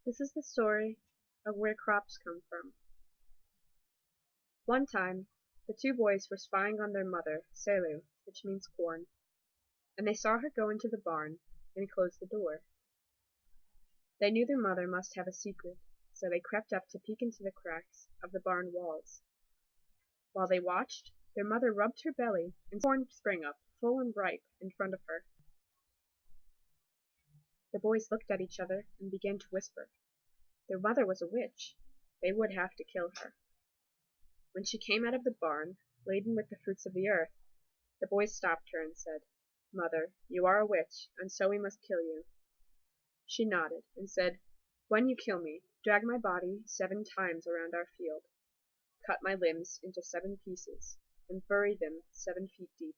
This is the story of where crops come from. One time, the two boys were spying on their mother, Selu, which means corn, and they saw her go into the barn and close the door. They knew their mother must have a secret, so they crept up to peek into the cracks of the barn walls. While they watched, their mother rubbed her belly and corn sprang up, full and ripe, in front of her. The boys looked at each other and began to whisper. Their mother was a witch. They would have to kill her. When she came out of the barn, laden with the fruits of the earth, the boys stopped her and said, "Mother, you are a witch, and so we must kill you." She nodded and said, "When you kill me, drag my body 7 times around our field. Cut my limbs into 7 pieces, and bury them 7 feet deep."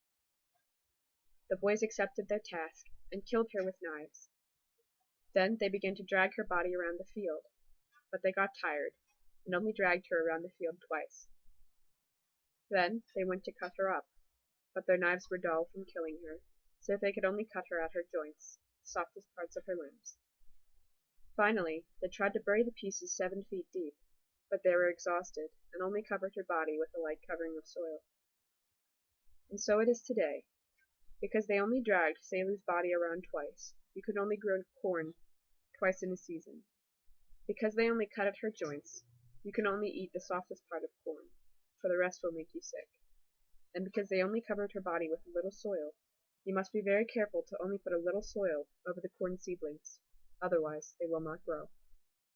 The boys accepted their task and killed her with knives. Then they began to drag her body around the field, but they got tired and only dragged her around the field twice. Then they went to cut her up, but their knives were dull from killing her, so they could only cut her at her joints, the softest parts of her limbs. Finally, they tried to bury the pieces 7 feet deep, but they were exhausted and only covered her body with a light covering of soil. And so it is today. Because they only dragged Selu's body around twice, you could only grow corn twice in a season. Because they only cut at her joints, you can only eat the softest part of corn, for the rest will make you sick. And because they only covered her body with a little soil, you must be very careful to only put a little soil over the corn seedlings, otherwise they will not grow.